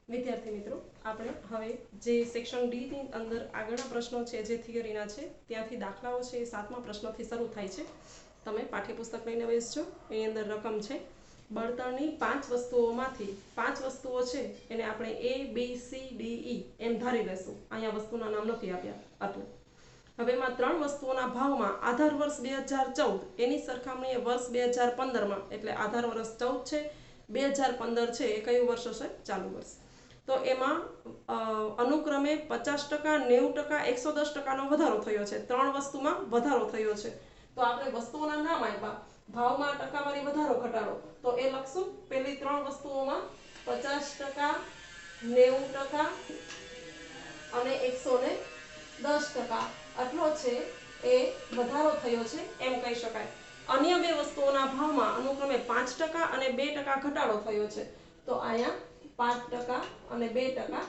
વિદ્યાર્થી મિત્રો, આપણે હવે જે સેક્શન ડી ની અંદર આગળના પ્રશ્નો છે જે થિયરીના છે ત્યાંથી દાખલાઓ છે એ 7મા પ્રશ્નથી શરૂ થાય છે. તમે પાઠ્યપુસ્તક લઈને બેસજો. એની અંદર રકમ છે બળતણની 5 વસ્તુઓમાંથી 5 વસ્તુઓ છે એને આપણે A B C D E એમ ધારી લેશું. અહીંયા વસ્તુના નામ નથી આપ્યા એટલે હવે એમાં 3 વસ્તુઓના ભાવમાં આધાર વર્ષ 2014 એની સરખામણીએ વર્ષ 2015માં એટલે આધાર વર્ષ 14 છે, 2015 છે એ કયું વર્ષ હશે? ચાલુ વર્ષ. તો એમાં અનુક્રમે 50%, 90%, 110%નો વધારો થયો છે. 3 વસ્તુમાં વધારો થયો છે. તો આપણે વસ્તુઓના નામ આપ્યા, ભાવમાં ટકાવારી વધારો ઘટાડો, તો એ લખશું. પહેલી 3 વસ્તુઓમાં 50%, 90% અને 110% આટલો છે એ વધારો થયો છે એમ કહી શકાય. અન્ય 2 વસ્તુઓના ભાવમાં અનુક્રમે 5% અને 2% ઘટાડો થયો છે. તો અહીંયા 5% અને 2%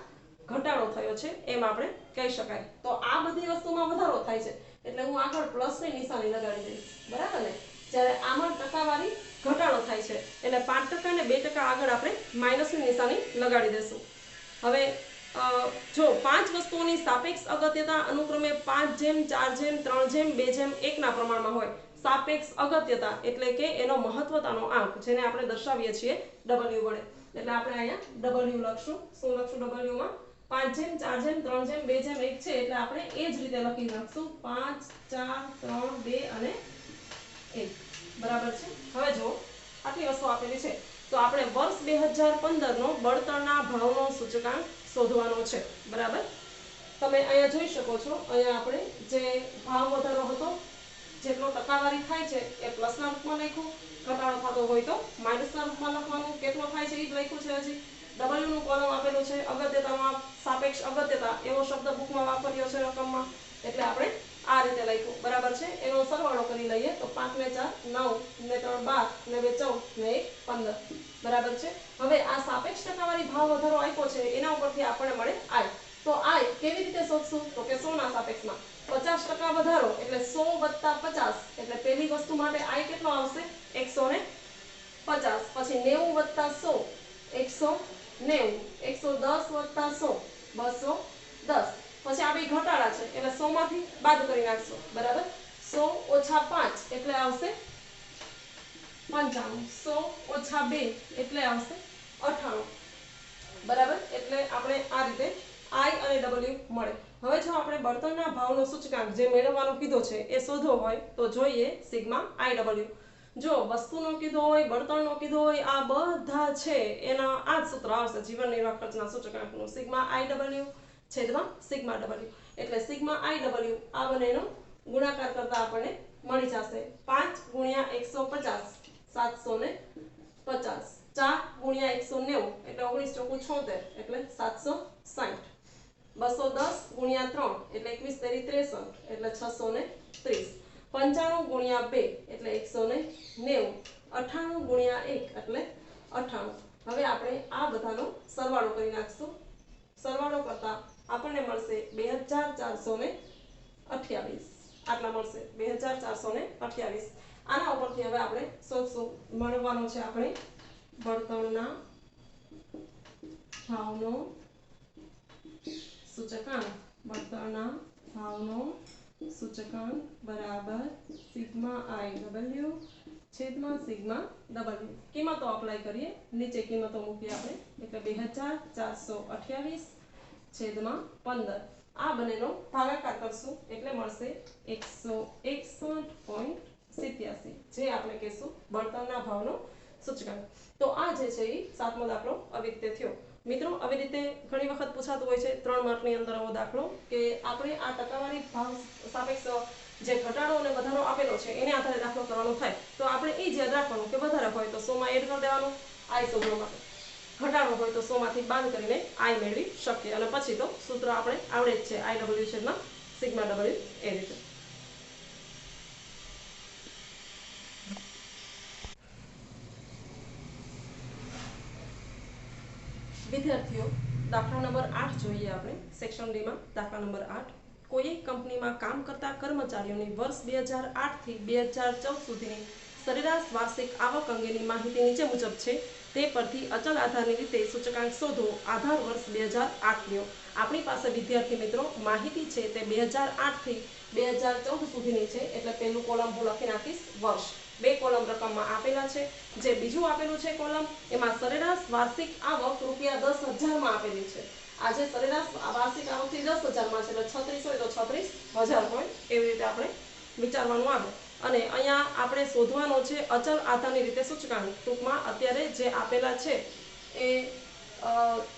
ઘટાડો થયો છે એમ આપણે કહી શકાય. તો આ બધી વસ્તુમાં વધારો થાય છે એટલે હું આગળ પ્લસની નિશાની લગાડી દઈશ, બરાબર ને? જ્યારે આમાં ટકાવારી ઘટાડો થાય છે એટલે 5% અને 2% આગળ આપણે માઇનસની નિશાની લગાડી દઈશું. હવે જો 5 વસ્તુઓની સાપેક્ષ અગત્યતા અનુક્રમે 5:4:3:2:1 પ્રમાણમાં હોય. સાપેક્ષ અગત્યતા એટલે કે એનો મહત્વતાનો આંક, જેને આપણે દર્શાવીએ છીએ W વડે. એટલે આપણે અહીંયા W લખશું. શું લખશું W માં? 5:4:3:2:1 છે એટલે આપણે એ જ રીતે લખી નાખશું 5, 4, 3, 2 અને 1. બરાબર છે. હવે જો આટલી વસ્તુ આપેલી છે તો આપણે વર્ષ 2015 નો બળતણના ભાવનો સૂચકાંક શોધવાનો છે. બરાબર. તમે અહીંયા જોઈ શકો છો. અહીંયા આપણે જે ભાવ વધારો હતો, જેટલો ટકાવારી થાય છે એ પ્લસના રૂપમાં લખ્યું, ઘટાડો થતો હોય તો માઇનસના રૂપમાં લખવાનું. કેટલો થાય છે એ જ લખ્યું છે. હજી W નું કોલમ આપેલું છે. અગત્યતામાં સાપેક્ષ અગત્યતા એવો શબ્દ બુકમાં વાપર્યો છે રકમમાં, એટલે આપણે આ રીતે લખ્યું. બરાબર છે. એનો સરવાળો કરી લઈએ તો 5 ને 4 9 ને 3 12 ને 2 14 ને 1 15. બરાબર છે. હવે આ સાપેક્ષ ટકાવારી ભાવ વધારો આપ્યો છે એના ઉપરથી આપણને મળે I. તો I કેવી રીતે શોધશું? તો કે 100 ના સાપેક્ષમાં 50% વધારો એટલે 100 + 50 એટલે પહેલી વસ્તુ માટે I કેટલો આવશે? 150. પછી 90 + 100 190, 110 + 100 210. પછી આ બે ઘટાડા છે એટલે 100 માંથી બાદ કરી નાખશો. બરાબર. 100 - 5 એટલે આવશે 95. 100 - 2 એટલે આવશે 98. બરાબર. એટલે આપણે આ રીતે I અને W મળે. હવે જો આપણે બળતણના ભાવનો સૂચકાંક જે મેળવવાનો કીધો છે એ શોધવો હોય તો જોઈએ સિગ્મા IW. જો વસ્તુનો કીધો હોય, બળતણનો કીધો હોય, આ બધા છે એના આ જ સૂત્ર આવશે જીવન નિર્વાહ ખર્ચના સૂચકાંકનું. સિગ્મા IW છેદમાં સિગ્મા W. એટલે સિગ્મા IW આ બંનેનો ગુણાકાર કરતા આપણને મળી જશે 5 × 150 750. 4 × 190 એટલે 19 × 76 એટલે 760. 210 × 3 એટલે 21 તેરી 63 એટલે 630. 95 × 2 એટલે 190. 98 × 1 એટલે 98. હવે આપણે આ બધાનો સરવાળો કરી નાખશું. સરવાળો કરતા આપણને મળશે 2428. આટલા મળશે 2428. આના ઉપરથી હવે આપણે શોધશું. મળવાનો છે આપણે બળતણના ભાવનો સૂચકાંક. બળતણના ભાવનો સૂચકાંક બરાબર સિગ્મા IW છેદમાં સિગ્મા W. કિંમતો અપ્લાય કરીએ. નીચે કિંમતો મૂકીએ આપણે. એટલે 2428 છેદમાં 15. આ બંનેનો ભાગાકાર કરશું એટલે મળશે 161.87, જે આપણે કહીશું બળતણના ભાવનો સૂચકાંક. તો આ જે છે એ 7મો દાખલો આવી રીતે થયો. મિત્રો, આવી રીતે ઘણી વખત પૂછાતું હોય છે 3 માર્કની અંદર આવો દાખલો કે આપણે આ ટકાવારી ભાવ સાપેક્ષ જે ઘટાડો અને વધારો આપેલો છે એને આધારે દાખલો કરવાનો થાય તો આપણે એ જ યાદ રાખવાનું કે વધારે હોય તો 100 માં એડ કરી દેવાનું I શોધવા માટે, ઘટાડો હોય તો 100 માંથી બાદ કરીને I મેળવી શકીએ. અને પછી તો સૂત્ર આપણે આવડે જ છે IW છેદમાં સિગ્મા W એ રીતે. વિદ્યાર્થીઓ, દાખલા નંબર 8 જોઈએ આપણે સેક્શન ડી માં. દાખલા નંબર 8. કોઈ એક કંપનીમાં કામ કરતા કર્મચારીઓની વર્ષ 2008 થી 2014 સુધીની સરેરાશ વાર્ષિક આવક અંગેની માહિતી નીચે મુજબ છે. તે પરથી અચલ આધારની રીતે સૂચકાંક શોધો. આધાર વર્ષ 2008 લ્યો. આપણી પાસે વિદ્યાર્થી મિત્રો માહિતી છે તે 2008 થી 2014 સુધીની છે, એટલે પહેલું કોલમ હું લખી નાખીશ વર્ષ. બે કોલમ રકમમાં આપેલા છે. જે બીજું આપેલું છે કોલમ, એમાં સરેરાશ વાર્ષિક આવક ₹10,000 માં આપેલી છે. આજે સરેરાશ વાર્ષિક આવકથી 10,000 માં છે, એટલે 36 હોય તો 36,000 હોય, એવી રીતે આપણે વિચારવાનું આવે. અને અહીંયા આપણે શોધવાનો છે અચલ આધારની રીતે સૂચકાંક. ટૂંકમાં અત્યારે જે આપેલા છે એ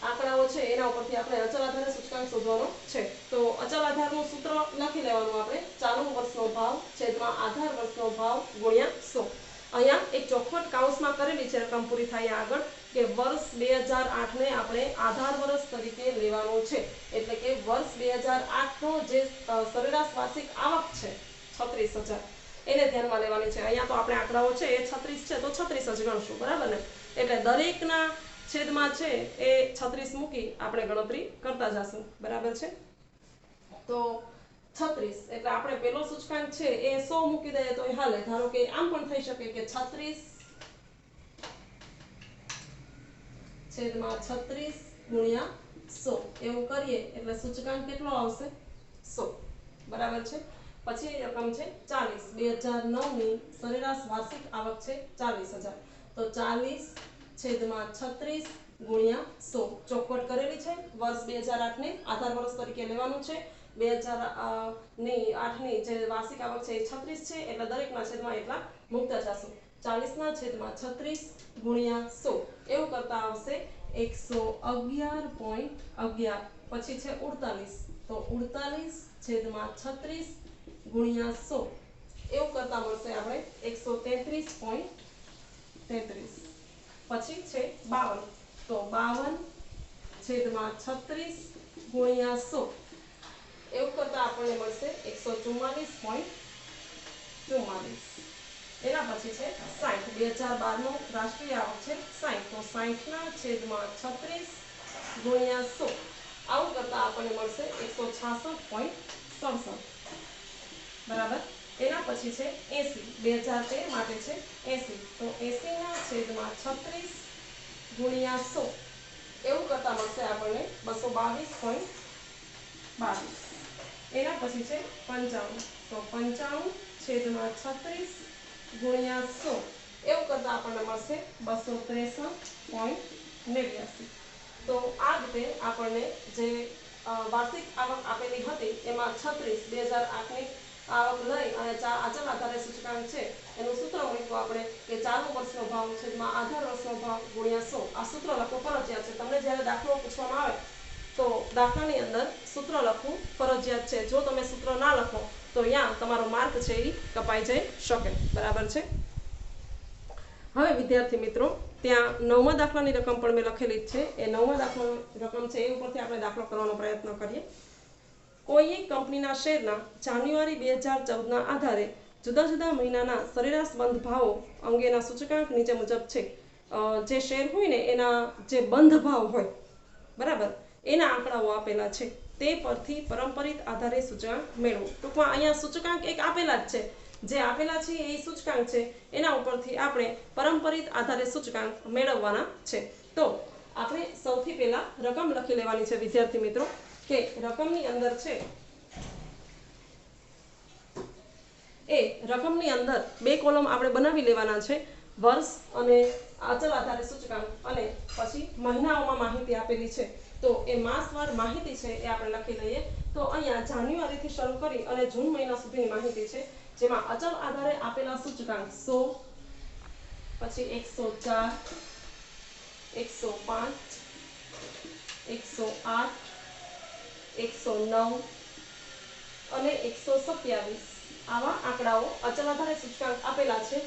આંકડાઓ છે એના ઉપરથી આપણે અચલ આધારે સૂચકાંક શોધવાનો છે. તો અચલ આધારનું સૂત્ર લખી લેવાનું આપણે, ચાલુ વર્ષનો ભાવ છેદમાં આધાર વર્ષનો ભાવ ગુણ્યા 100. અહીંયા એક ચોખવટ કાઉન્સમાં કરેલી છે રકમ પૂરી થાય આગળ, કે વર્ષ 2008 ને આપણે આધાર વર્ષ તરીકે લેવાનું છે. એટલે કે વર્ષ 2008 નો જે સરેરાશ વાર્ષિક આવક છે 36,000, એને ધ્યાનમાં લેવાની છે. અહીંયા તો આપણે આંકડાઓ છે એ 36 છે તો 36 જ ગણશું, બરાબર ને. એટલે દરેકના છેદમાં છે એ 36 મૂકી આપણે ગણતરી કરતા જશું, બરાબર છે. તો 36 એટલે આપણે પેલો સૂચકાંક છે એ 100 મૂકી દઈએ તો હાલે. ધારો કે આમ પણ થઈ શકે કે 36 છેદમાં 36 ગુણ્યા 100 એવું કરીએ એટલે સૂચકાંક કેટલો આવશે? 100, બરાબર છે. પછી રકમ છે 40. 2009 ની સરેરાશ વાર્ષિક આવક છે 40,000, તો 40 છેદમાં 36 ગુણ્યા 100 ચોખવટ કરેલી છે. વર્ષ 2008 ને આધાર વર્ષ તરીકે લેવાનું છે. 2008 ની જે વાર્ષિક આવક છે એ 36 છે, એટલે દરેકના છેદમાં એટલા મૂકતા જશું. 40 ના છેદમાં 36 ગુણ્યા 100 એવું કરતા આવશે 111.11. પછી છે 48, તો 48 છેદમાં 36 ગુણ્યા 100 એવું કરતા મળશે આપણે 133.33. પછી છે 52, તો 52 છેદમાં 36 ગુણ્યા 100 એવું કરતા આપણને મળશે 144.44. એના પછી છે 60. 2012 નો રાષ્ટ્રીય આવક છે 60, તો 60 ના છેદમાં 36 ગુણ્યા 100 આવું કરતા આપણને મળશે 166.67, બરાબર. એના પછી છે 80. 2013 માટે છે 80, તો 80 ના છેદમાં 36 ગુણ્યા 100 એવું કરતા મળશે આપણને 222.22. એના પછી છે 95, તો 95 છેદમાં 36 ગુણ્યા 100 એવું કરતા આપણને મળશે 263.89. તો આ રીતે આપણને જે વાર્ષિક આવક આપેલી હતી એમાં 36 2008 ની આવક લઈ અને અચલ આધારે સૂચકાંક છે એનું સૂત્ર મૂક્યું આપણે કે ચાલુ વર્ષનો ભાવ છેદમાં આધાર વર્ષનો ભાવ ગુણ્યા 100. આ સૂત્ર લખવું ફરજિયાત છે. તમને જ્યારે દાખલો પૂછવામાં આવે તો દાખલાની અંદર સૂત્ર લખવું ફરજિયાત છે. જો તમે સૂત્ર ના લખો તો અહીંયા તમારો માર્ક છે એ કપાઈ જઈ શકે, બરાબર છે. હવે વિદ્યાર્થી મિત્રો ત્યાં 9મા દાખલાની રકમ પણ મેં લખેલી જ છે. એ 9મા દાખલાની રકમ છે એ ઉપરથી આપણે દાખલો કરવાનો પ્રયત્ન કરીએ. કોઈ એક કંપનીના શેરના જાન્યુઆરી 2014ના આધારે જુદા જુદા મહિનાના સરેરાશ બંધ ભાવો અંગેના સૂચકાંક નીચે મુજબ છે. જે શેર હોય ને એના જે બંધ ભાવ હોય, બરાબર, એના આંકડાઓ આપેલા છે. તે પરથી પરંપરિત આધારે સૂચકાંક મેળવો. ટૂંકમાં અહીંયા સૂચકાંક એક આપેલા જ છે. જે આપેલા છે એ સૂચકાંક છે, એના ઉપરથી આપણે પરંપરિત આધારે સૂચકાંક મેળવવાના છે. તો આપણે સૌથી પહેલા રકમ લખી લેવાની છે વિદ્યાર્થી મિત્રો, કે રકમની અંદર છે એ રકમની અંદર બે કોલમ આપણે બનાવી લેવાના છે, વર્ષ અને અચલ આધારે સૂચકાંક, અને પછી મહિનાઓમાં માહિતી આપેલી છે. તો એ માસવાર માહિતી છે એ આપણે લખી લઈએ. તો અહીંયા જાન્યુઆરીથી શરૂ કરી અને જૂન મહિના સુધીની માહિતી છે, જેમાં અચલ આધારે આપેલા સૂચકાંક 100, પછી 104, 105, 108, 109 અને 127 આવા આંકડાઓ અચલ આધારે સૂચકાંક આપેલા છે,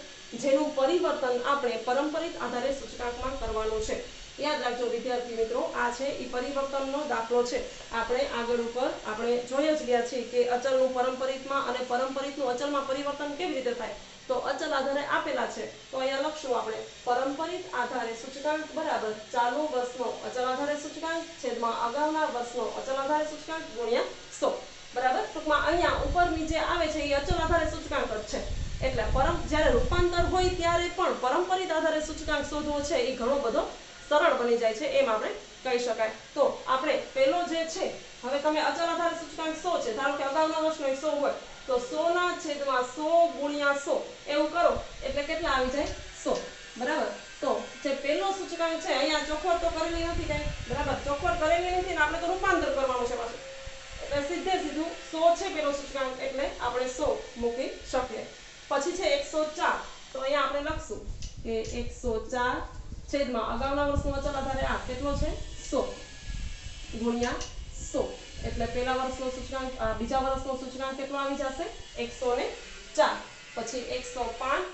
જેનું પરિવર્તન આપણે પરંપરિત આધારે સૂચકાંકમાં કરવાનું છે. યાદ રાખજો વિદ્યાર્થી મિત્રો, આ છે એ પરિવર્તનનો દાખલો છે. આપણે આગળ ઉપર આપણે જોઈ જ ગયા છીએ કે અચલનું પરંપરિતમાં અને પરંપરિતનું અચલમાં પરિવર્તન કેવી રીતે થાય. તો અચલ આધારે આપેલા છે તો અહીંયા લખશું આપણે પરંપરિત આધારે સૂચકાંક બરાબર ચાલુ વર્ષનો અચલ આધારે સૂચકાંક છેદમાં અગાઉના વર્ષનો અચલ આધારે સૂચકાંક ગુણ્યા 100, બરાબર. ટૂંકમાં અહીંયા ઉપરની જે આવે છે એ અચલ આધારે સૂચકાંક જ છે. એટલે જ્યારે રૂપાંતર હોય ત્યારે પણ પરંપરિત આધારે સૂચકાંક શોધવો છે એ ઘણો બધો સરળ બની જાય છે એમ આપણે કહી શકાય. તો આપણે પહેલો જે છે, હવે તમે અચલ આધારે સૂચકાંક 100 છે, ધારો કે અગાઉના વર્ષનો 100 હોય તો 100 ના છેદમાં 100 ગુણ્યા 100 એવું કરો એટલે કેટલા આવી જાય? 100. બરાબર. તો જે પહેલો સૂચકાંક છે અહીંયા ચોખવટ તો કરેલી નથી કઈ, બરાબર, ચોખવટ કરેલી નથી ને આપણે તો રૂપાંતર કરવાનું છે પાછું, એટલે સીધે સીધું 100 છે પેલો સૂચકાંક એટલે આપણે 100 મૂકી શકીએ. પછી છે 104, તો અહીંયા આપણે લખશું કે 104 છેદમાં અગાઉના વર્ષનો અચલ આધારે આ કેટલો છે? 100 ગુણ્યા 100 એટલે પહેલા વર્ષનો સૂચકાંક બીજા વર્ષનો સૂચકાંક કેટલો આવી જશે? 104. પછી 105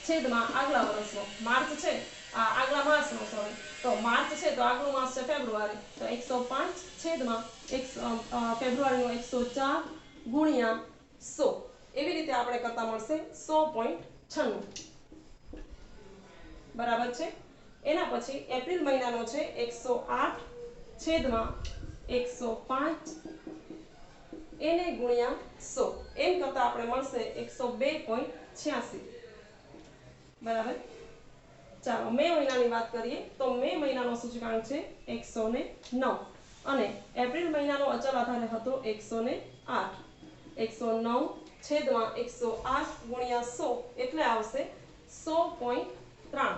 છેદમાં આગલા વર્ષનો, માર્ચ છે આગલા માસનો, સોરી, તો માર્ચ છે તો આગલો માસ છે ફેબ્રુઆરી, તો 105 છેદમાં ફેબ્રુઆરીનો 104 ગુણ્યા 100 એવી રીતે આપણે કરતા મળશે 100.96. બરાબર છે. એના પછી એપ્રિલ મહિનાનો છે 108 છેદમાં 105 એને ગુણ્યા 100 એમ કરતા આપણે મળશે 102.86. બરાબર. ચાલો મે મહિનાની વાત કરીએ તો મે મહિનાનો સૂચકાંક છે 109 અને એપ્રિલ મહિનાનો અચલ આધારે હતો 108. 109 છેદમાં 108 ગુણ્યા 100 એટલે આવશે 100.93.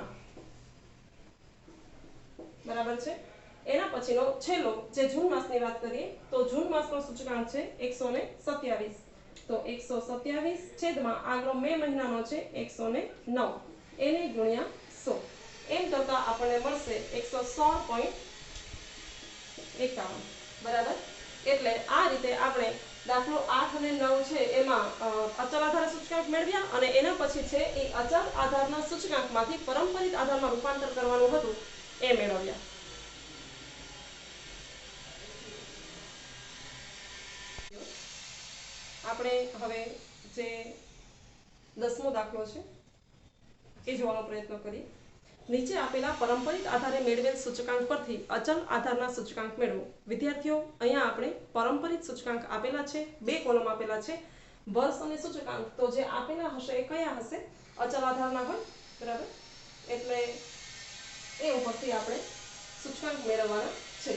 બરાબર છે. એના પછીનો છેલ્લો જે જૂન માસની વાત કરીએ તો જૂન માસનો સૂચકાંક છે 127. તો 127 છેદમાં આગલો મે મહિનાનો છે 109 એને ગુણ્યા 100 એમ કરતા આપણને મળશે 116.51. બરાબર. એટલે આ રીતે આપણે દાખલો 8 અને 9 છે એમાં અચલ આધાર સૂચકાંક મેળવ્યા અને એના પછી છે એ અચલ આધારના સૂચકાંકમાંથી પરંપરિત આધારમાં રૂપાંતર કરવાનું હતું એ મેળવ્યા. આપણે હવે જે 10મો દાખલો છે એ જોવાનો પ્રયત્ન કરીએ. નીચે આપેલા પરંપરિત આધારે મેળવેલ સૂચકાંક પરથી અચલ આધારના સૂચકાંક મેળવો. વિદ્યાર્થીઓ, અહીંયા આપણે પરંપરિત સૂચકાંક આપેલા છે, બે કોલમ આપેલા છે, વર્ષ અને સૂચકાંક તો જે આપેલા હશે એ કયા હશે? અચલ આધારના હોય. બરાબર. એટલે એ ઉપરથી આપણે સૂચકાંક મેળવવાના છે.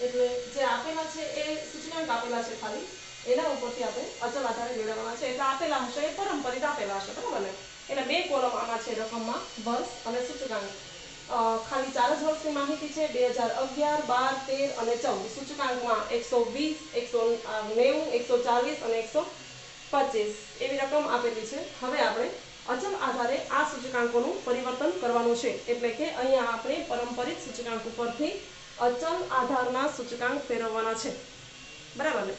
એટલે જે આપેલા છે એ સૂચકાંક આપેલા છે ખાલી, એના ઉપરથી આપણે અચલ આધારે મેળવવાના છે. એટલે આપેલા હશે એ પરંપરિત આપેલા હશે. બરાબર ને? એટલે બે કોલમ આમાં છે રકમમાં, વર્ષ અને સૂચકાંક. ખાલી 4 જ વર્ષની માહિતી છે, 2011, 12, 13 અને 14. સૂચકાંકમાં 120, 190, 140 અને 125 એવી રકમ આપેલી છે. હવે આપણે અચલ આધારે આ સૂચકાંકોનું પરિવર્તન કરવાનું છે. એટલે કે અહીંયા આપણે પરંપરિત સૂચકાંક ઉપરથી અચલ આધારના સૂચકાંક ફેરવવાના છે. બરાબર ને?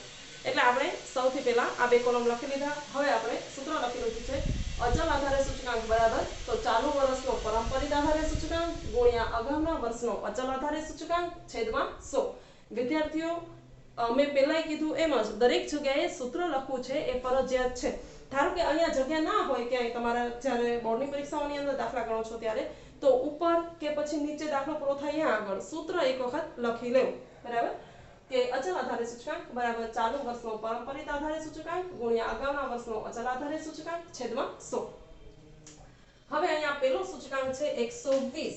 એટલે આપણે સૌથી પહેલા આ બે કોલમ લખી લીધા. હવે આપણે સૂત્ર લખી લીધું છે અચલ આધારે સૂચકાંક બરાબર તો ચાલુ વર્ષનો પરંપરિત આધારે સૂચકાંક ગુણ્યા અગાઉના વર્ષનો અચલ આધારે સૂચકાંક છેદમાં 100. વિદ્યાર્થીઓ, મેં પહેલાં કીધું એમ જ દરેક જગ્યાએ સૂત્ર લખવું છે એ ફરજિયાત છે. ધારો કે અહીંયા જગ્યા ના હોય ક્યાંય તમારા જ્યારે બોર્ડની પરીક્ષાઓની અંદર દાખલા ગણો છો ત્યારે, તો ઉપર કે પછી નીચે દાખલો પૂરો થાય અહીંયા આગળ સૂત્ર એક વખત લખી લેવું. બરાબર. કે અચલ આધારે સૂચકાંક બરાબર ચાલુ વર્ષનો પરંપરિત આધારે સૂચકાંક ગુણ્યા અગાઉના વર્ષનો અચલ આધારે સૂચકાંક છેદમાં 100. હવે અહીંયા પેલો સૂચકાંક છે 120.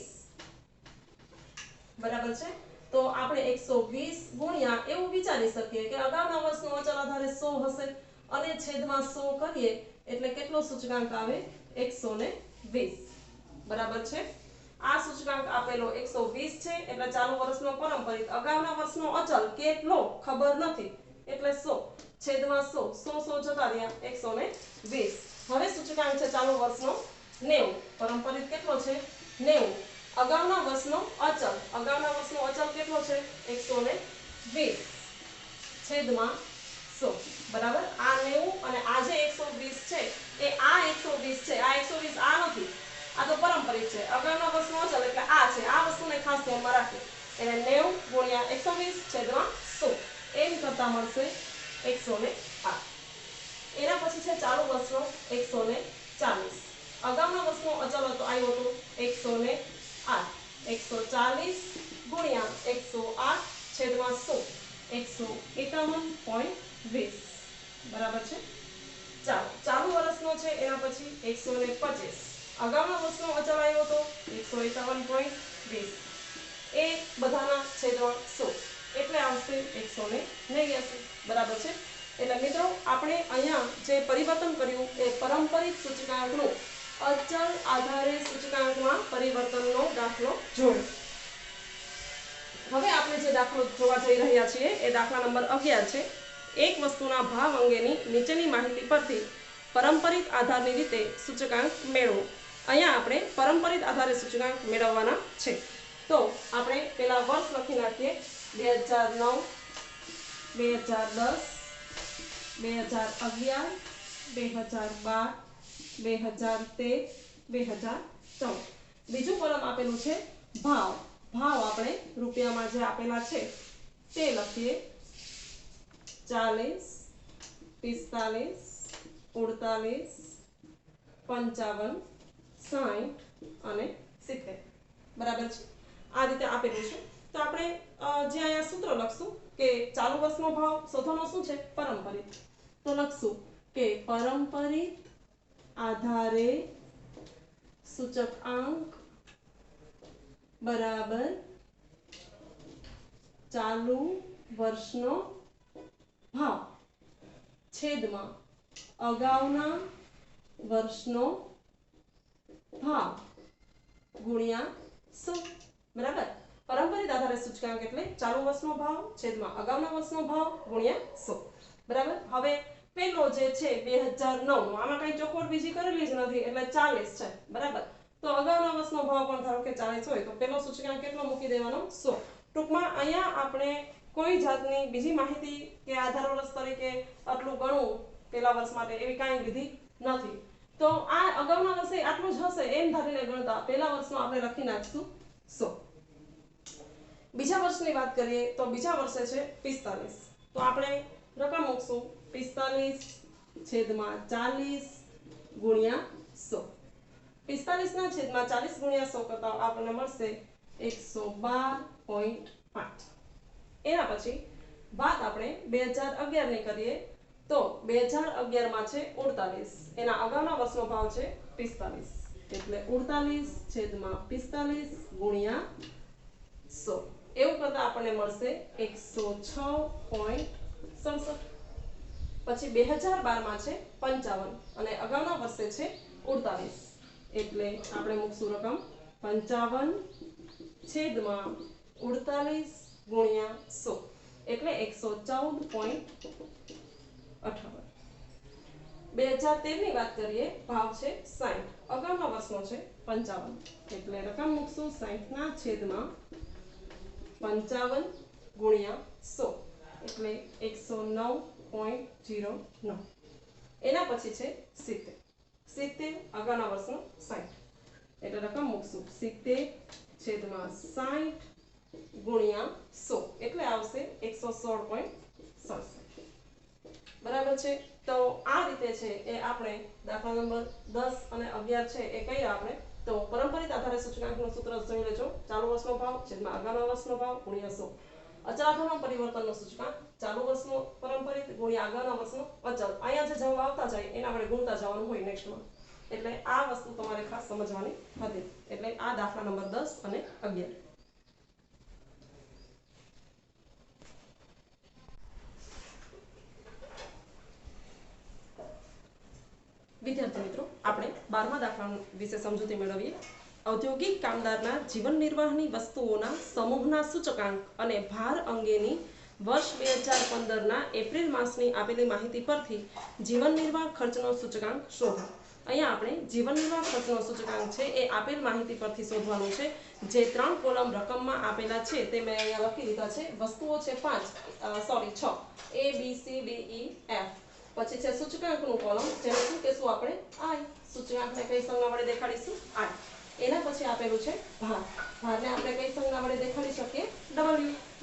બરાબર છે. તો આપણે 120 ગુણ્યા એવું વિચારી શકીએ કે અગાઉના વર્ષનો અચલ આધારે 100 હશે અને છેદમાં 100 કરીએ એટલે કેટલો સૂચકાંક આવે? 120. બરાબર છે. આ સૂચકાંક આપેલો 120 છે એટલે ચાલુ વર્ષનો પરંપરિત, અગાઉના વર્ષનો અચલ કેટલો ખબર નથી એટલે 100 છેદમાં 100 100 જતા રહ્યા 120. હવે સૂચકાંક છે ચાલુ વર્ષનો 90. પરંપરિત કેટલો છે? 90. અગાઉના વર્ષનો અચલ કેટલો છે? 120 છેદમાં 100. બરાબર. આ 90 અને આ જે 120 છે એ આ 120 છે, આ 120 આ નથી, આ તો પરંપરિત છે. અગાઉના વર્ષનો અચલ એટલે આ છે. આ વસ્તુને ખાસ ધ્યાનમાં રાખજો. એટલે 90 ગુણ્યા 120 છેદમાં 100 એમ કરતા મળશે 108. એના પછી છે ચાલુ વર્ષનો 140. અગાઉના વર્ષનો અચલ હતો આવ્યો હતો 108. 140 ગુણ્યા 108 છેદમાં 100 151.20. બરાબર છે. ચાલુ વર્ષનો છે એના પછી 125, અગાઉના વર્ષનો અચળ આવ્યો તો 151.20, એ બધાના છેદમાં 100 એટલે આવશે 189. બરાબર છે. એટલે મિત્રો આપણે અહીંયા જે પરિવર્તન કર્યું એ પરંપરિત સૂચકાંકનું અચળ આધારે સૂચકાંકમાં પરિવર્તનનો દાખલો જોયો. હવે આપણે જે દાખલો જોવા જઈ રહ્યા છીએ એ દાખલા નંબર 11 છે. એક વસ્તુના ભાવ અંગેની નીચેની માહિતી પરથી પરંપરિત આધારની રીતે સૂચકાંક મેળવો. અહીંયા આપણે પરંપરિત આધારે સૂચકાંક મેળવવાના છે. તો આપણે પહેલા વર્ષ લખી નાખીએ. 2009, 2010, 2011, 2012, 2013, 2014. બીજું કોલમ આપેલું છે ભાવ. ભાવ આપણે રૂપિયામાં જે આપેલા છે તે લખીએ. 40, 45, 48, 55, 60 અને 70. બરાબર છે. આ રીતે આપેલું છે. તો આપણે જે અહીંયા સૂત્ર લખશું કે ચાલુ વર્ષનો ભાવ શોધવાનો શું છે? પરંપરિત. તો લખશું કે પરંપરિત આધારે સૂચકાંક બરાબર ચાલુ વર્ષનો ભાવ છેદમાં અગાઉના વર્ષનો ભાવ ગુણ્યા 100. બરાબર. પરંપરિત આધારે સૂચકાંક એટલે ચાલુ વર્ષનો ભાવ છેદમાં અગાઉના વર્ષનો ભાવ ગુણ્યા 100. બરાબર. હવે પેલો જે છે 2009 નો, આમાં કઈ ચોખવટ બીજી કરેલી જ નથી એટલે 40 છે. બરાબર. તો અગાઉના વર્ષનો ભાવ પણ ધારો કે 40 હોય તો પેલો સૂચકાંક કેટલો મૂકી દેવાનો? 100. ટૂંકમાં અહીંયા આપણે કોઈ જાતની બીજી માહિતી કે આધાર વર્ષ તરીકે આટલું ગણવું પેલા વર્ષ માટે એવી કાંઈ વિધિ નથી. તો આ અગાઉના વર્ષે આટલું જ હશે એમ ધારીને ગણતા પેલા વર્ષનો આપણે લખી નાખશું 100. બીજા વર્ષની વાત કરીએ તો બીજા વર્ષે છે 45. તો આપણે રકમ મૂકશું 45 છેદમાં 40 ગુણ્યા 100. 45 ના છેદમાં 40 ગુણ્યા 100 કરતા આપણને મળશે 112.5. એના પછી વાત આપણે 2011 ની કરીએ તો 2011 માં છે 48. એના અગાઉના વર્ષનો ભાવ છે 45 એટલે 48 છેદમાં 45 ગુણ્યા 100. એવું કરતા આપણને મળશે 106.67. પછી 2012 માં છે 55 અને અગાઉના વર્ષે છે 48 એટલે આપણે મૂકશું રકમ 55 છેદમાં 48 ગુણ્યા 100 એટલે 114.58. 2013 ની વાત કરીએ ભાવ છે 60. અગાઉના વર્ષનો છે 55 એટલે રકમ મૂકશું 60 ના છેદમાં 55 ગુણ્યા 100 એટલે 109.09. એના પછી છે 70. 70 અગાઉના વર્ષનો 60 એટલે રકમ મૂકશું 70 છેદમાં 60 ગુણ્યા 100 એટલે આવશે 116.67. બરાબર છે. તો આ રીતે છે એ આપણે દાખલા નંબર 10 અને 11 છે એ કઈ આપણે તો પરંપરિત આધારે સૂચકાંકનું સૂત્ર જોઈ લેજો. ચાલુ વર્ષનો ભાવ છેદમાં અગાઉના વર્ષનો ભાવ ગુણ્યા 100. અચળ આધારનો પરિવર્તનનો સૂચકાંક ચાલુ વર્ષનો પરંપરિત ગુણ્યા અગાઉના વર્ષનો અચળ. અહીંયા જે જવાબ આવતા જાય એના આપણે ગુણતા જવાનું હોય નેક્સ્ટમાં. એટલે આ વસ્તુ તમારે ખાસ સમજવાની હતી. એટલે આ દાખલા નંબર 10 અને 11. વિદ્યાર્થી મિત્રો આપણે 12મા દાખલા વિશે સમજૂતી મેળવીએ. ઔદ્યોગિક કામદારના જીવન નિર્વાહની વસ્તુઓના સમૂહના સૂચકાંક અને ભાર અંગેની વર્ષ 2015ના એપ્રિલ માસની આપેલી માહિતી પરથી જીવન નિર્વાહ ખર્ચનો સૂચકાંક શોધો. અહીંયા આપણે જીવન નિર્વાહ ખર્ચનો સૂચકાંક છે એ આપેલ માહિતી પરથી શોધવાનું છે. જે 3 કોલમ રકમમાં આપેલા છે તે મેં અહીંયા લખી દીધા છે. વસ્તુઓ છે 6 A B C D E F. પછી છે સૂચકાંકનું કોલમ જેને શું કહેશું આપણે I. સૂચકાંકને કઈ સંજ્ઞા વડે દેખાડીશું? I. એના પછી આપેલું છે ભાર. ભારને આપણે કઈ સંજ્ઞા વડે દેખાડી શકીએ? W.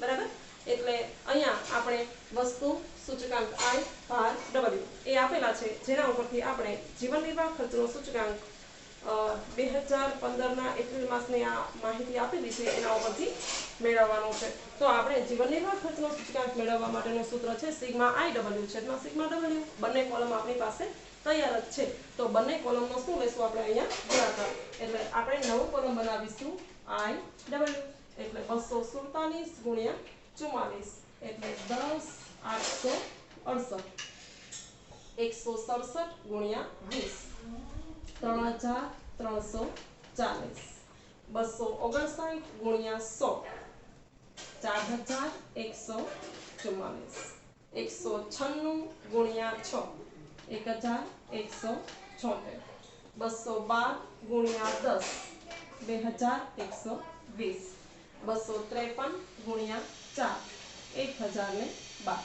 બરાબર. એટલે અહીંયા આપણે વસ્તુ સૂચકાંક I ભાર W એ આપેલા છે જેના ઉપરથી આપણે જીવન નિર્વાહ ખર્ચનો સૂચકાંક 2015 2015 એપ્રિલ માસની આ માહિતી આપેલી છે એના ઉપરથી મેળવવાનું છે। તો આપણે જીવન નિર્વાહ ખર્ચનો સૂચકાંક મેળવવા માટેનું સૂત્ર છે સિગ્મા IW છેદમાં સિગ્મા W। બંને કોલમ આપણી પાસે તૈયાર જ છે। તો બંને કોલમનો શું લેશું આપણે અહીંયા ગુણાકાર, એટલે આપણે નવું કોલમ બનાવીશું IW એટલે 247 ગુણ્યા 44 એટલે 10,868 167 ગુણ્યા 20 3,340 259 ગુણ્યા 100 4,144 196 ગુણ્યા 6 1,176 212 ગુણ્યા 10 2,120 253 ગુણ્યા 4 1,012।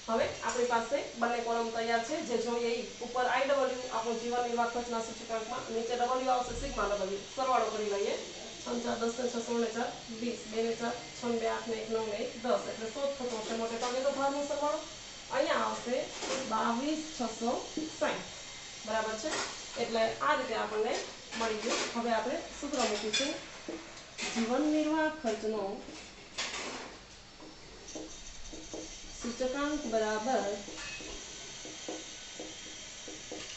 હવે આપણી પાસે બંને કોલમ તૈયાર છે। જે જોઈએ ઉપર IW આપણું જીવન નિર્વાહ ખર્ચના સૂચકાંકમાં, નીચે W આવશે સિગ્મા W। સરવાળો કરી લઈએ 5 4 10 6 16 4 20 2 4 6 2 8 1 9 1 10 એટલે 100 થતો હશે મોટે ભાગે તો ભારનો સરવાળો। અહીંયા આવશે 22,660 બરાબર છે। એટલે આ રીતે આપણને મળી ગયું। હવે આપણે સૂત્ર મૂકીશું જીવન નિર્વાહ ખર્ચનો સૂચકાંક બરાબર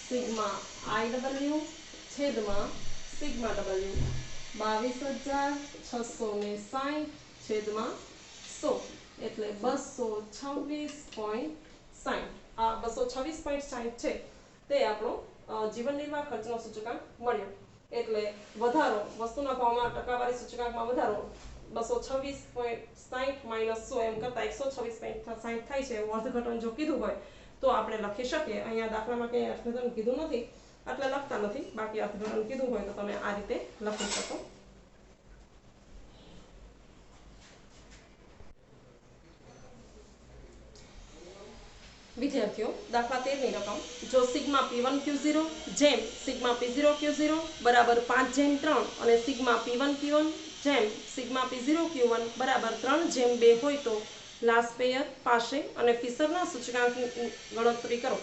સિગ્મા IW છેદમાં સિગ્મા W 22,660 છેદમાં 100 એટલે 226.60। આ 226.60 છે તે આપણો જીવન નિર્વાહ ખર્ચનો સૂચકાંક મળ્યો। એટલે વધારો વસ્તુના ભાવમાં ટકાવારી સૂચકાંકમાં વધારો 226.60 માઇનસ 100 એમ કરતા 126.60 થાય છે। એવું અર્થઘટન જો કીધું હોય તો આપણે લખી શકીએ। અહીંયા દાખલામાં કંઈ અર્થઘટન કીધું નથી એટલે લખતા નથી, બાકી અર્થઘટન કીધું હોય તો તમે આ રીતે લખી શકો। વિદ્યાર્થીઓ દાખલા 13 ની રકમ જો સિગ્મા P1Q0 જેમ સિગ્મા P0Q0 બરાબર 5/3 અને સિગ્મા P1Q1 જેમ સિગ્મા P0Q1 બરાબર 3/2 હોય તો લાસ્પેયર પાસે અને ફિશરના સૂચકાંકની ગણતરી કરો।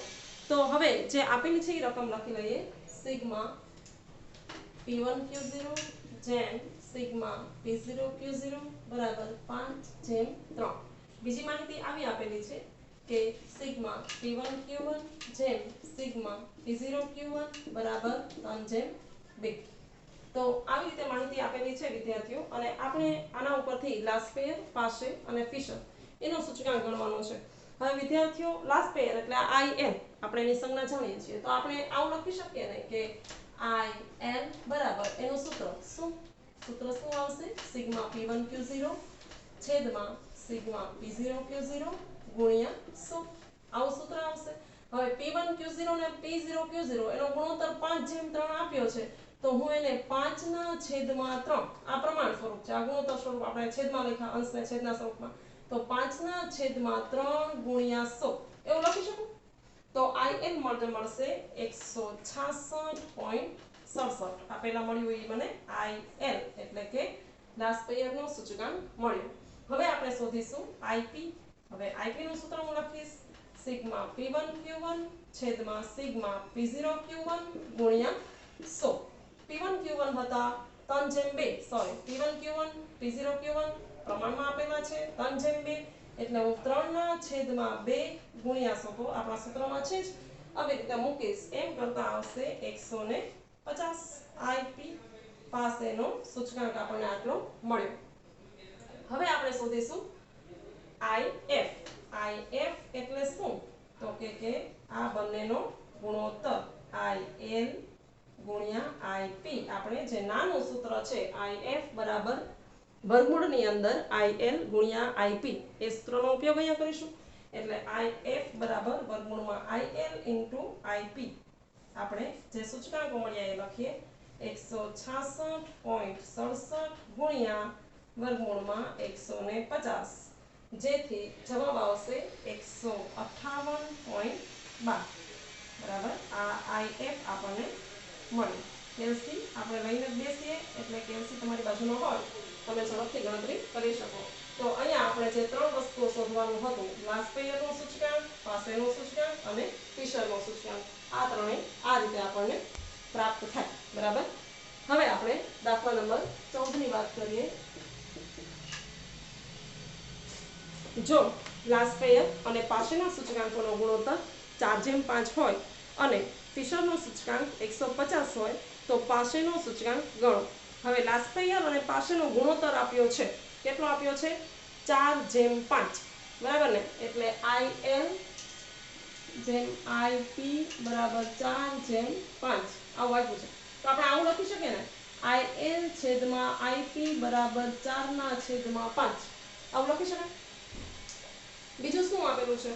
તો હવે જે આપેલી છે એ રકમ લખી લઈએ સિગ્મા P1Q0 જેમ સિગ્મા P0Q0 બરાબર 5/3। બીજી માહિતી આવી આપેલી છે કે સિગ્મા P1Q1 જેમ સિગ્મા P0Q1 બરાબર 3/2। તો આવી રીતે માહિતી આપેલી છે વિદ્યાર્થીઓ, અને આપણે આના ઉપરથી લાસ્પેયર પાસે અને ફિશર એનો સૂચકાંક ગણવાનો છે। હવે વિદ્યાર્થીઓ લાસ્પેયર એટલે IL આપણે એની સંજ્ઞા જાણીએ છીએ, તો આપણે આવું લખી શકીએ ને કે IL બરાબર એનું સૂત્ર શું આવશે સિગ્મા P1Q0 છેદમાં સિગ્મા P0Q0 ગુણ્યા 100 આવું સૂત્ર આવશે। હવે P1Q0 ને P0Q0 એનો ગુણોત્તર 5/3 આપ્યો છે, તો હું એને 5/3 આ પ્રમાણ સ્વરૂપ છે, આ ગુણોત્તર સ્વરૂપ આપણે છેદમાં લખ્યા અંશને છેદના સ્વરૂપમાં, તો 5/3 ગુણ્યા 100 એવું લખી શકું। તો IL મળશે 166.67। આ પહેલા મળ્યું એ મને IL એટલે કે લાસ્પેયરનો સૂચકાંક મળ્યો। હવે આપણે શોધીશું IP। હવે IP નું સૂત્ર હું લખીશ સિગ્મા P1Q1 છેદમાં સિગ્મા P0Q1 ગુણ્યા 100। P1Q1 હતા 3/2 સોરી P1Q1 P0Q1 પ્રમાણમાં આપેલા છે 3/2 એટલે હું 3/2 ગુણ્યા 100 તો આપણા સૂત્રમાં છે જ આવી રીતે મૂકીશ એમ કરતા આવશે 150। IP પાસેનો સૂચકાંક આપણને આટલો મળ્યો। હવે આપણે શોધીશું IF એટલે શું, તો કે આ બંનેનો ગુણોત્તર IL ગુણ્યા IP। આપણે જે નાનું સૂત્ર છે IF બરાબર વર્ગમૂળની અંદર IL ગુણ્યા IP એ સૂત્રનો ઉપયોગ અહીંયા કરીશું। એટલે IF બરાબર વર્ગમૂળમાં IL into IP। આપણે જે સૂચકાંકો મળ્યા એ લખીએ 166.67 ગુણ્યા વર્ગમૂળમાં 150, જેથી જવાબ આવશે 158.12 બરાબર। આ IF આપણને મળ્યું। કેલ્સી આપણે લઈને જ બેસીએ એટલે કેલ્સી તમારી બાજુમાં હોય તમે ઝડપથી ગણતરી કરી શકો। તો અહીંયા આપણે જે ત્રણ વસ્તુઓ શોધવાનું હતું લાસ્પેયરનો સૂચકાંક, પાસેનો સૂચકાંક અને ફિશરનો સૂચકાંક, આ ત્રણેય આ રીતે આપણને પ્રાપ્ત થાય બરાબર। હવે આપણે દાખલા નંબર 14 ની વાત કરીએ. જો લાસ્પેયર અને પાસેના સૂચકાંકોનો ગુણોત્તર 4:5 હોય અને ફિશરનો સૂચકાંક 150 હોય તો પાસેનો સૂચકાંક ગણો. હવે લાસ્પેયર અને પાસેનો ગુણોત્તર આપ્યો છે. કેટલો આપ્યો છે? 4:5. બરાબર ને? એટલે IL IP બરાબર 4:5 આવું આપ્યું છે. તો આપણે આવું લખી શકીએ ને, IL/IP બરાબર 4/5 આવું લખી શકાય. બીજું શું આપેલું છે?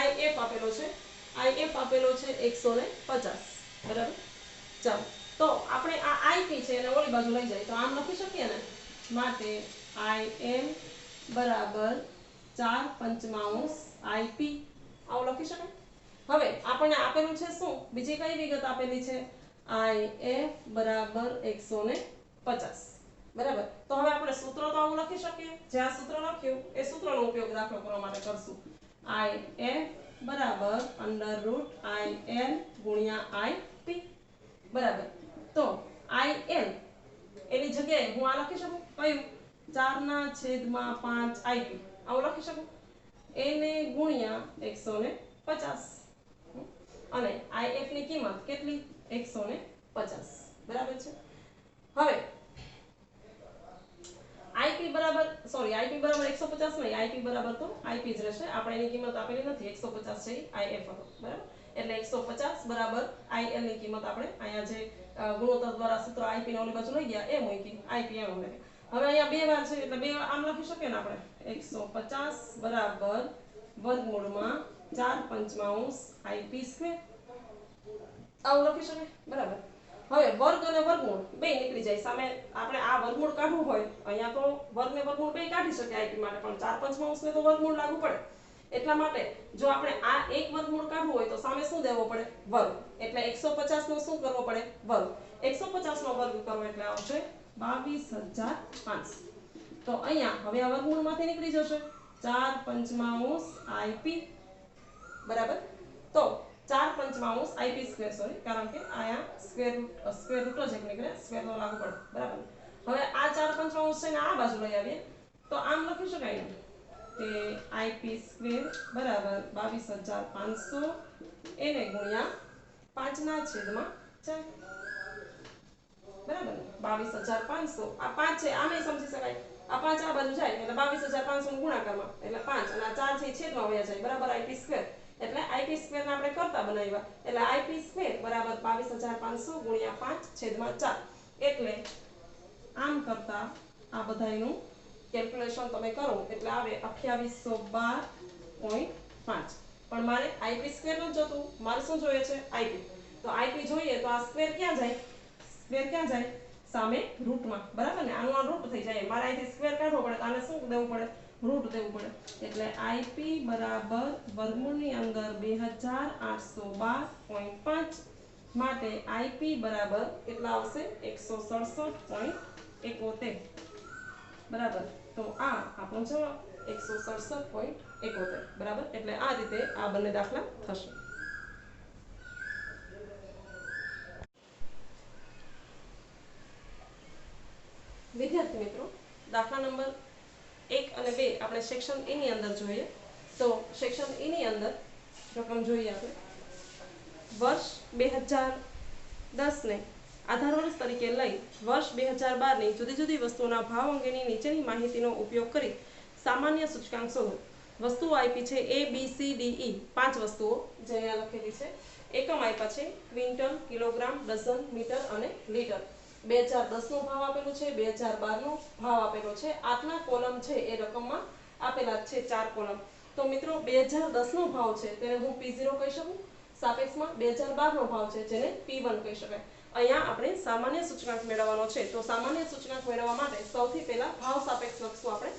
IF આપેલો છે. IF આપેલો છે 150. બરાબર. ચાલો તો આપણે આ IP છે એને ઓલી બાજુ લઈ જાય તો આમ લખી શકીએ ને, માટે IL બરાબર 4/5 IP આવું લખી શકાય. હવે આપણને આપેલું છે શું? બીજી કઈ વિગત આપેલી છે? IF બરાબર 150. બરાબર. તો હવે આપણે સૂત્ર તો આવું લખી શકીએ. જે આ સૂત્ર લખ્યું એ સૂત્રનો ઉપયોગ દાખલો કરવા માટે કરશું. IF બરાબર √IL ગુણ્યા IP. બરાબર. તો IL એની જગ્યાએ હું આ લખી શકું. કયું? 4/5 IP આવું લખી શકું. એને ગુણ્યા 150 અને IF ની કિંમત કેટલી? 150. બરાબર છે. હવે IP બરાબર 150 નહીં, IP બરાબર તો IP જ રહેશે. આપણે એની કિંમત આપેલી નથી. 150 છે IF હતો. બરાબર. એટલે 150 બરાબર IL ની કિંમત આપણે અહીંયા જે ગુણોત્તર દ્વારા સૂત્ર IP ને ઓલી બાજુ લઈ ગયા એ મૂકી. IP એમ લખે. હવે અહીંયા બે વાર છે એટલે બે આમ લખી શકીએ ને આપણે. 150 બરાબર વર્ગમૂળમાં 4/5 IP². આવું લખી શકાય. બરાબર. હવે વર્ગ અને વર્ગમૂળ બે નીકળી જાય. સામે આપણે આ વર્ગમૂળ કાઢવું હોય અહીંયા તો વર્ગ ને વર્ગમૂળ બે કાઢી શકાય IP માટે, પણ 4/5 ને તો વર્ગમૂળ લાગુ પડે. એટલા માટે જો આપણે આ એક વર્ગમૂળ કાઢવું હોય તો સામે શું દેવો પડે? વર્ગ. એટલે 150 નો શું કરવો પડે? વર્ગ. 150 નો વર્ગ કરો એટલે આવશે 22500. તો અહીંયા હવે આ વર્ગમૂળમાંથી નીકળી જશે 4/5 IP. બરાબર. તો 4/5 IP², સોરી, કારણ કે આયા સ્ક્વેર રૂટ જ એક નીકળે, સ્ક્વેર નો લાગુ પડે. બરાબર. હવે આ 4/5 છે ને આ બાજુ લઈ આવીએ તો આમ લખી શકાય ને કે IP² બરાબર 22500 એને ગુણ્યા 5/4. બરાબર. 22500 આ 5 છે આમે સમજી શકાય. આ 5 આ બાજુ જાય એટલે 22500 નો ગુણાકારમાં એટલે 5 અને આ 4 છે છેદમાં વયા જાય. બરાબર. IP² એટલે IP² ને આપણે કરતા બનાવ્યા એટલે IP² બરાબર 22500 ગુણ્યા 5/4. એટલે આમ કરતા આ બધાયનું કેલ્ક્યુલેશન તમે કરો એટલે આવે 2812.5. પણ મારે IP² નું જોતું, મારે શું જોઈએ છે? IP. તો IP જોઈએ તો આ સ્ક્વેર ક્યાં જાય? સ્ક્વેર ક્યાં જાય? સામે રૂટમાં. બરાબર ને? આનું આ રૂટ થઈ જાય. મારે અહીંથી સ્ક્વેર કાઢવો પડે તો આને શું દેવું પડે? રૂટ દેવું પડે. એટલે IP બરાબર વર્ગમૂળની અંદર 2812.5 માટે IP બરાબર કેટલા આવશે? 167.71. બરાબર. તો આ આપણો જવાબ 167.71. બરાબર. એટલે આ રીતે આ બંને દાખલા થશે. વિદ્યાર્થી મિત્રો, દાખલા નંબર 1 અને 2 આપણે સેક્શન E ની અંદર જોઈએ. તો સેક્શન E ની અંદર રકમ જોઈએ આપણે. વર્ષ 2010 ને આધાર વર્ષ તરીકે લઈ વર્ષ 2012 ની જુદી જુદી વસ્તુઓના ભાવ અંગેની નીચેની માહિતીનો ઉપયોગ કરી સામાન્ય સૂચકાંક શોધો. વસ્તુઓ આપી છે A B C D E 5 વસ્તુઓ જે અહીંયા લખેલી છે. એકમ આપ્યા છે ક્વિન્ટલ, કિલોગ્રામ, ડઝન, મીટર અને લીટર. 2010 નો ભાવ આપેલો છે, 2012 નો ભાવ આપેલો છે. આટલા કોલમ છે એ રકમમાં આપેલા છે 4 કોલમ. તો મિત્રો 2010 નો ભાવ છે તેને હું P0 કહી શકું. સાપેક્ષમાં 2012 નો ભાવ છે જેને P1 કહી શકાય. અહીંયા આપણે સામાન્ય સૂચકાંક મેળવવાનો છે. તો સામાન્ય સૂચકાંક મેળવવા માટે સૌથી પહેલા ભાવ સાપેક્ષ લખશું આપણે.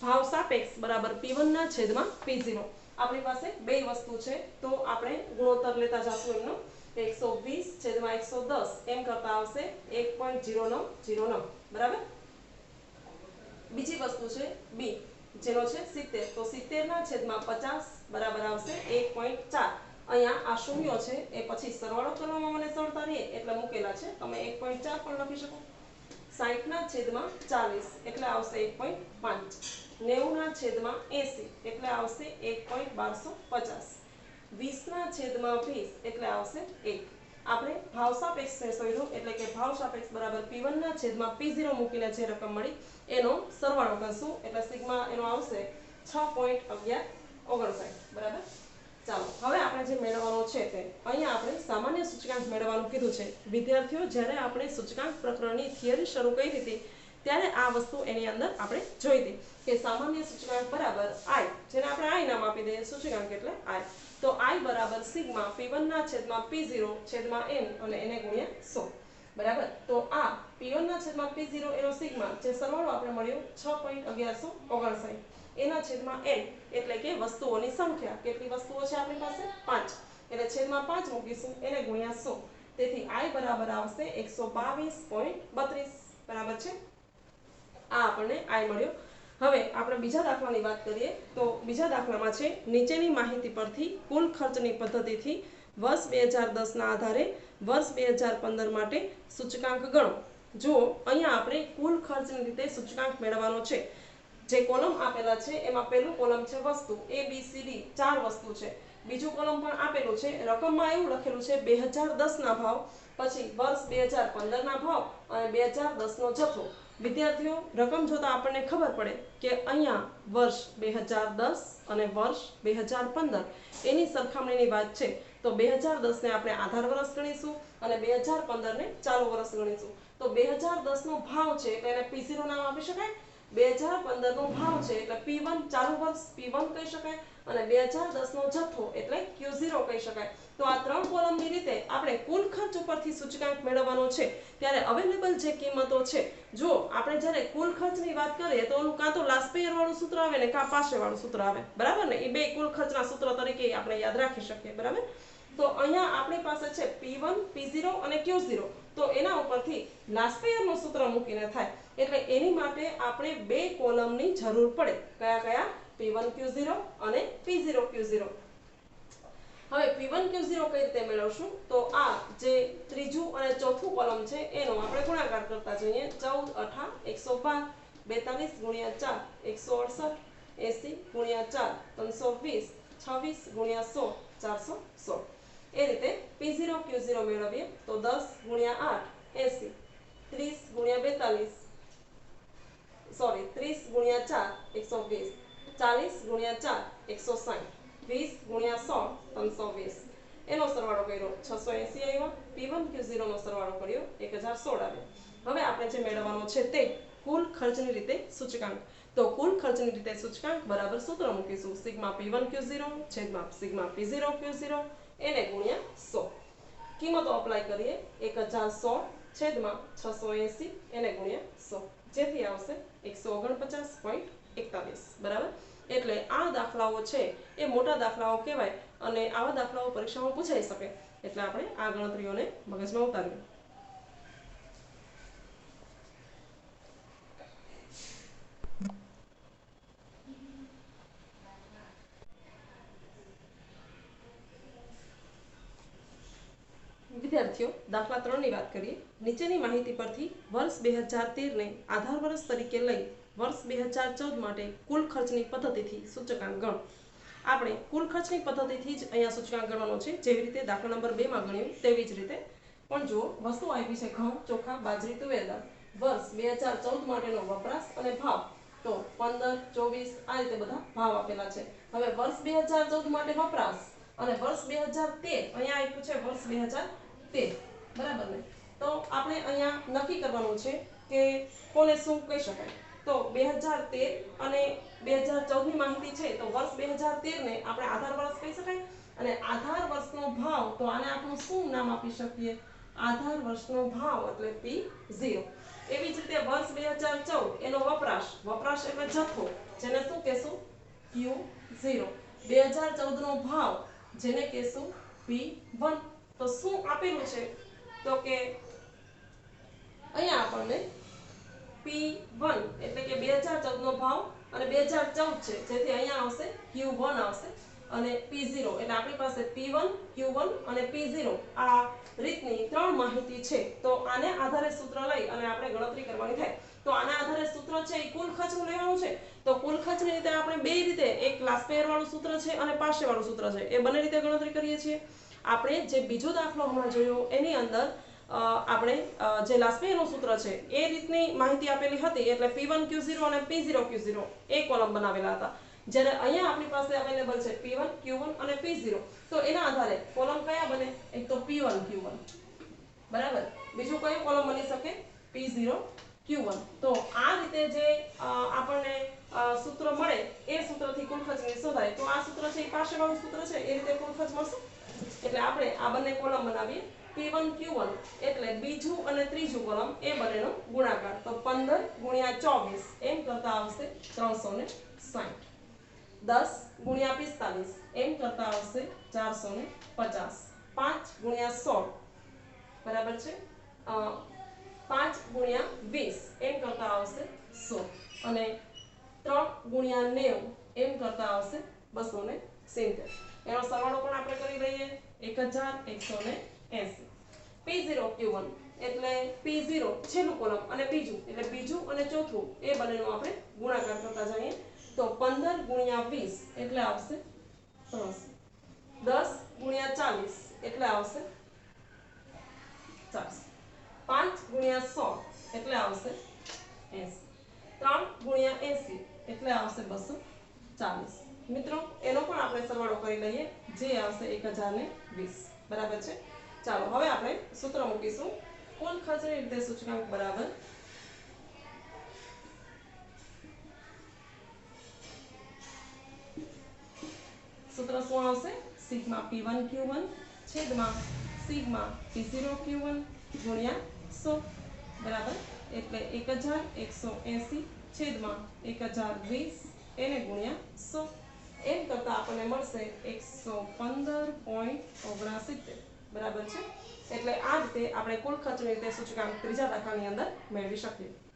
ભાવ સાપેક્ષ બરાબર P1/P0. આપણી પાસે બે વસ્તુ છે તો આપણે ગુણોત્તર લેતા જશું એમનો. 120/110 એમ કરતા આવશે 1.0909. બરાબર. બીજી વસ્તુ છે B જેનો છે 70. તો 70/50 બરાબર આવશે 1.4 અહીંયા આ શૂન્યો છે એ પછી સરવાળો કરવામાં મને સરળતા રહે એટલે મૂકેલા છે. તમે 1.4 પણ લખી શકો. 60 ના છેદમાં 40 એટલે આવશે 1.5. 90 ના છેદમાં 80 એટલે આવશે 1.1250. 20 ના છેદમાં 20 એટલે આવશે 1. આપણે ભાવ સાપેક્ષને શોધ્યો એટલે કે ભાવ સાપેક્ષ બરાબર P1 ના છેદમાં P0 મૂકીને જે રકમ મળી એનો સરવાળો કરશું એટલે સિગ્મા એનો આવશે 6.1159. બરાબર. ચાલો હવે આપણે જે મેળવવાનો છે તે અહીંયા આપણે સામાન્ય સૂચકાંક મેળવવાનું કીધું છે. વિદ્યાર્થીઓ જ્યારે આપણે સૂચકાંક પ્રકરણની થિયરી શરૂ કરી હતી ત્યારે આ વસ્તુ એની અંદર આપણે જોઈ હતી કે સામાન્ય સૂચકાંક બરાબર I, જેને આપણે I નામ આપી દઈએ, સૂચકાંક એટલે I. તો I બરાબર સિગ્મા P1 ના છેદમાં P0 છેદમાં n અને એને ગુણ્યા 100. બરાબર. તો આ P1 ના છેદમાં P0 એનો સિગ્મા જે સરવાળો આપણે મળ્યો 6.1159 એના છેદમાં n એટલે કે વસ્તુઓની સંખ્યા. કેટલી વસ્તુઓ છે આપણી પાસે? 5. એટલે છેદમાં 5 મૂકીશું એને ગુણ્યા 100. તેથી I બરાબર આવશે 122.32. બરાબર છે. આ આપણને I મળ્યો. હવે આપણે બીજા દાખલાની વાત કરીએ તો બીજા દાખલામાં છે નીચેની માહિતી પરથી કુલ ખર્ચની પદ્ધતિથી વર્ષ 2010 ના આધારે વર્ષ 2015 માટે સૂચકાંક ગણો. જો અહીંયા આપણે કુલ ખર્ચની રીતે સૂચકાંક મેળવવાનો છે. જે કોલમ આપેલા છે એમાં પહેલું કોલમ છે વસ્તુ A B C D 4 વસ્તુ છે. બીજું કોલમ પણ આપેલું છે. રકમમાં એવું લખેલું છે 2010 ના ભાવ, પછી વર્ષ 2015 ના ભાવ અને 2010 નો જથ્થો. વિદ્યાર્થીઓ રકમ જોતા આપણને ખબર પડે કે અહીંયા વર્ષ 2010 અને વર્ષ 2015 એની સરખામણીની વાત છે. તો 2010 ને આપણે આધાર વર્ષ ગણીશું અને 2015 ને ચાલુ વર્ષ ગણીશું. તો 2010 નો ભાવ છે એટલે એને P0 નામ આપી શકાય. 2015 નો ભાવ છે એટલે P1 ચાલુ વર્ષ P1 કહી શકાય અને 2010 નો જથ્થો એટલે Q0 કહી શકાય. તો આ ત્રણ કોલમની રીતે આપણે કુલ ખર્ચ ઉપરથી સૂચકાંક મેળવવાનો છે. ત્યારે અવેલેબલ જે કિંમતો છે, જો આપણે જ્યારે કુલ ખર્ચની વાત કરીએ તો એનું કાં તો લાસ્ટ પેયર વાળું સૂત્ર આવે ને કાં પાશે વાળું સૂત્ર આવે. બરાબર ને? એ બે કુલ ખર્ચના સૂત્ર તરીકે આપણે યાદ રાખી શકીએ. બરાબર. તો અહીંયા આપણી પાસે છે P1 P0 અને Q0. તો એના ઉપરથી લાસ્ટ પેયરનું સૂત્ર મૂકીને થાય એટલે એની માટે આપણે બે કોલમની જરૂર પડે. કયા કયા? P1 Q0 અને P0 Q0. હવે P1 Q0 કઈ રીતે મેળવશું? તો આ જે ત્રીજું અને ચોથું કોલમ છે એનો આપણે ગુણાકાર કરતા જઈએ. 14 8 112 42 ગુણ્યા 4 168 80 ગુણ્યા 320 26 ગુણ્યા 100 416. એ રીતે P0 Q0 મેળવીએ તો 10 ગુણ્યા 8 80 30 ગુણ્યા 42 30 ગુણ્યા 4 120 40 ગુણ્યા 4 160 20 ગુણ્યા 100 320. એનો સરવાળો કર્યો 680 આવ્યો. P1 Q0 નો સરવાળો કર્યો 1016 આવ્યો. હવે આપણે જે મેળવવાનો છે તે કુલ ખર્ચની રીતે સૂચકાંક. તો કુલ ખર્ચની રીતે સૂચકાંક બરાબર સૂત્ર મૂકીશું સિગ્મા P1 Q0 છેદમાં સિગ્મા P0 Q0 એને ગુણ્યા 100. કિંમતો અપ્લાય કરીએ 1016 છેદમાં 680 એને ગુણ્યા 100 જેથી આવશે 149.41. બરાબર. એટલે આ દાખલાઓ છે એ મોટા દાખલાઓ કહેવાય અને આવા દાખલાઓ પરીક્ષામાં પૂછાઈ શકે એટલે આપણે આ ગણતરીઓને મગજમાં ઉતારીએ. વિદ્યાર્થીઓ દાખલા 3 ની વાત કરીએ. નીચેની માહિતી પરથી વર્ષ 2013 ને આધાર વર્ષ તરીકે લઈ વર્ષ 2014 માટે કુલ ખર્ચની પદ્ધતિથી સૂચકાંક ગણો. આપણે કુલ ખર્ચની પદ્ધતિથી જ અહીંયા સૂચકાંક ગણવાનો છે. જેવી રીતે દાખલા નંબર 2 માં ગણ્યું તેવી જ રીતે. પણ જો વસ્તુ આપી છે ઘઉં, ચોખા, બાજરી, તુવેર દાળ. વર્ષ 2014 માટેનો વપરાશ અને ભાવ તો 15 24 આ રીતે બધા ભાવ આપેલા છે. હવે વર્ષ 2014 માટે વપરાશ અને વર્ષ 2013 અહીંયા આપ્યું છે વર્ષ 2013. બરાબર ને? તો આપણે અહીંયા નક્કી કરવાનું છે કે કોને શું કહી શકાય. તો 2013 અને 2014 ની માહિતી છે તો વર્ષ 2013 ને આપણે આધાર વર્ષ કહી શકાય અને આધાર વર્ષનો ભાવ તો આને આપણે શું નામ આપી શકીએ? આધાર વર્ષનો ભાવ એટલે P0. એવી જ રીતે વર્ષ 2014 એનો વપરાશ એટલે જથ્થો જેને શું કહેશું? Q0. 2014 નો ભાવ જેને કહેશું P1. તો શું આપેલું છે? તો કે અહીંયા આપણને P1 એટલે કે 2014 નો ભાવ અને 2014 છે જેથી અહીંયા આવશે Q1 આવશે. અને P0 એટલે આપણી પાસે P1 Q1 અને P0 આ રીતની ત્રણ માહિતી છે તો આને આધારે સૂત્ર લઈ અને આપણે ગણતરી કરવાની થાય તો આના આધારે સૂત્ર છે એ કુલ ખર્ચનું લેવાનું છે તો કુલ ખર્ચની રીતે આપણે બે રીતે એક લાસ્ટ પેયર વાળું સૂત્ર છે અને પાર્શ્વ વાળું સૂત્ર છે એ બંને રીતે ગણતરી કરીએ છીએ આપણે જે બીજો દાખલો હમણાં જોયો એની અંદર આપણે જે લાસ્ટ પેયરનું સૂત્ર છે એ રીતની માહિતી આપેલી હતી એટલે P1 Q0 અને P0 Q0 એ કોલમ બનાવેલા હતા જ્યારે અહીંયા આપણી પાસે અવેલેબલ છે P1 Q1 અને P0 તો એના આધારે કોલમ કયા બને એક તો P1 Q1 બરાબર બીજું કયું કોલમ બની શકે P0 Q1 તો આ રીતે જે આપણને સૂત્ર મળે એ સૂત્રથી કુલ ખર્ચની શોધાય તો આ સૂત્ર છે એ પાર્શ્વવાળું સૂત્ર છે એ રીતે કુલ ખર્ચ મળશે એટલે આપણે આ બંને કોલમ બનાવીએ P1 Q1 એટલે બીજું અને ત્રીજું કોલમ એ બંનેનો ગુણાકાર તો 15 × 24 એમ કરતા આવશે 360 10 × 45 એમ કરતા આવશે 450 5 × 16 બરાબર છે 5 × 20 એમ કરતા આવશે 100 અને 3 × 90 એમ કરતા આવશે 270 એનો સરવાળો પણ આપણે કરી લઈએ 1180 P0 Q1 એટલે P0 છેલ્લું કોલમ અને બીજું એટલે બીજું અને ચોથું એ બંનેનો આપણે ગુણાકાર કરતા જઈએ તો 15 × 20 એટલે આવશે 300 10 × 40 એટલે આવશે 400 5 × 100 એટલે આવશે 80 3 × 80 એટલે આવશે 240 મિત્રો એનો પણ આપણે સરવાળો કરી લઈએ જે આવશે 1020 બરાબર છે ચાલો હવે આપણે સૂત્ર મૂકીશું કુલ ખર્ચની રીતે સૂચકાંક બરાબર સૂત્ર શું આવશે સિગ્મા P1 Q1 છેદમાં સિગ્મા P0 Q1 ગુણ્યા 100 બરાબર એટલે 1180 છેદમાં 1020 એને ગુણ્યા 100 એમ કરતા આપણને મળશે 115.69 બરાબર છે એટલે આ રીતે આપણે કુલ ખર્ચની રીતે સૂચકાંક ત્રીજા દાખલાની અંદર મેળવી શકીએ